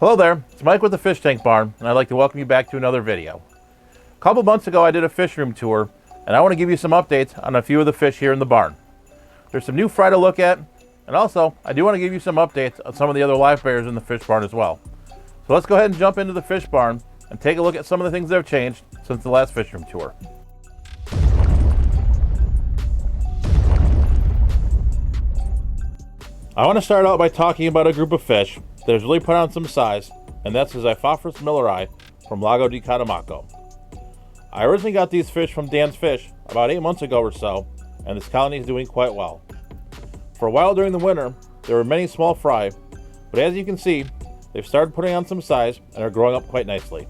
Hello there, it's Mike with the Fish Tank Barn, and I'd like to welcome you back to another video. A couple months ago I did a fish room tour, and I want to give you some updates on a few of the fish here in the barn. There's some new fry to look at, and also I do want to give you some updates on some of the other live bears in the fish barn as well. So let's go ahead and jump into the fish barn and take a look at some of the things that have changed since the last fish room tour. I want to start out by talking about a group of fish that has really put on some size, and that's the Xiphophorous Milleri from Lago di Catemaco. I originally got these fish from Dan's Fish about 8 months ago or so, and this colony is doing quite well. For a while during the winter, there were many small fry, but as you can see, they've started putting on some size and are growing up quite nicely.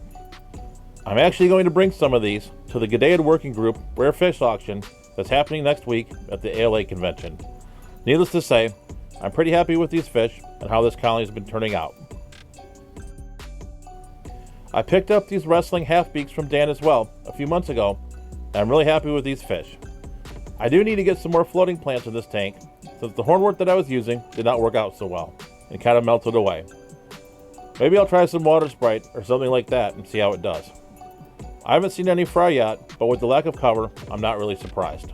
I'm actually going to bring some of these to the G'dayd Working Group Rare Fish Auction that's happening next week at the ALA convention. Needless to say, I'm pretty happy with these fish and how this colony has been turning out. I picked up these wrestling half-beaks from Dan as well a few months ago, and I'm really happy with these fish. I do need to get some more floating plants in this tank, since the hornwort that I was using did not work out so well and kind of melted away. Maybe I'll try some water sprite or something like that and see how it does. I haven't seen any fry yet, but with the lack of cover, I'm not really surprised.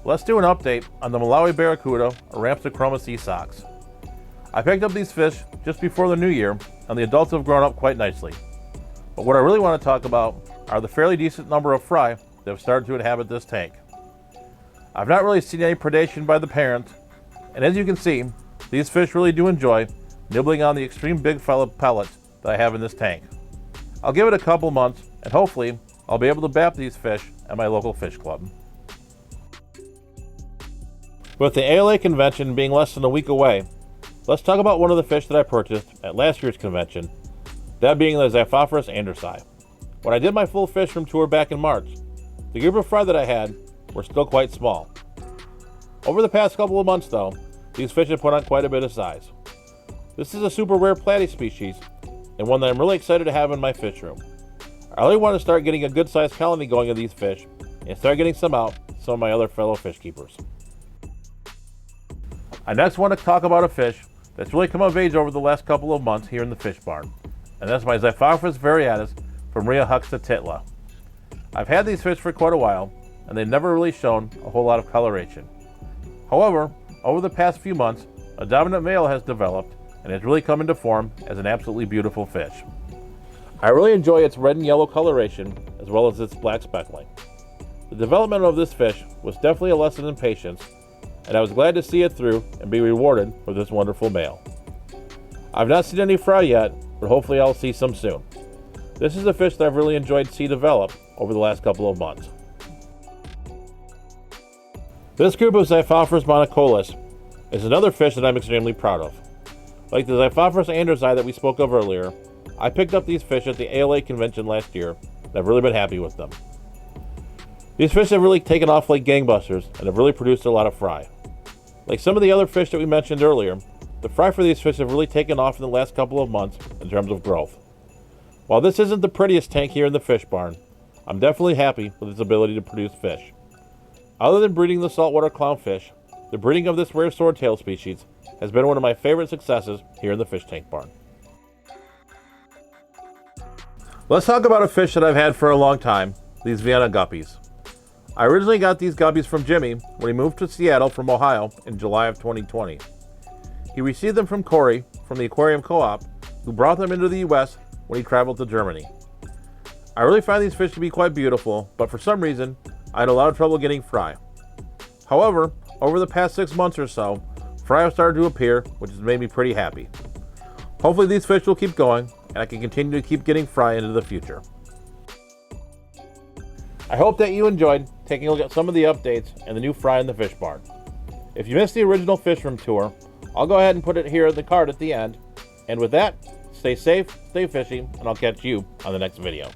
Let's do an update on the Malawi Barrcuda or Xiphophorous sea socks. I picked up these fish just before the new year, and the adults have grown up quite nicely. But what I really want to talk about are the fairly decent number of fry that have started to inhabit this tank. I've not really seen any predation by the parent, and as you can see, these fish really do enjoy nibbling on the extreme big fella pellets that I have in this tank. I'll give it a couple months, and hopefully I'll be able to BAP these fish at my local fish club. With the ALA convention being less than a week away, let's talk about one of the fish that I purchased at last year's convention, that being the Xiphophorous Andersi. When I did my full fish room tour back in March, the group of fry that I had were still quite small. Over the past couple of months though, these fish have put on quite a bit of size. This is a super rare platy species, and one that I'm really excited to have in my fish room. I really want to start getting a good sized colony going of these fish, and start getting some out to some of my other fellow fish keepers. I next want to talk about a fish that's really come of age over the last couple of months here in the fish barn, and that's my Xiphophorous Variatus from Huxtetitla. I've had these fish for quite a while, and they've never really shown a whole lot of coloration. However, over the past few months, a dominant male has developed and has really come into form as an absolutely beautiful fish. I really enjoy its red and yellow coloration as well as its black speckling. The development of this fish was definitely a lesson in patience, and I was glad to see it through and be rewarded for this wonderful male. I've not seen any fry yet, but hopefully I'll see some soon. This is a fish that I've really enjoyed seeing develop over the last couple of months. This group of Xiphophorous Monticolous is another fish that I'm extremely proud of. Like the Xiphophorous Andersi that we spoke of earlier, I picked up these fish at the ALA convention last year, and I've really been happy with them. These fish have really taken off like gangbusters and have really produced a lot of fry. Like some of the other fish that we mentioned earlier, the fry for these fish have really taken off in the last couple of months in terms of growth. While this isn't the prettiest tank here in the fish barn, I'm definitely happy with its ability to produce fish. Other than breeding the saltwater clownfish, the breeding of this rare swordtail species has been one of my favorite successes here in the fish tank barn. Let's talk about a fish that I've had for a long time, these Vienna Guppies. I originally got these guppies from Jimmy when he moved to Seattle from Ohio in July of 2020. He received them from Corey from the Aquarium Co-op, who brought them into the US when he traveled to Germany. I really find these fish to be quite beautiful, but for some reason, I had a lot of trouble getting fry. However, over the past 6 months or so, fry have started to appear, which has made me pretty happy. Hopefully these fish will keep going, and I can continue to keep getting fry into the future. I hope that you enjoyed taking a look at some of the updates and the new fry in the fish barn. If you missed the original fish room tour, I'll go ahead and put it here in the card at the end. And with that, stay safe, stay fishy, and I'll catch you on the next video.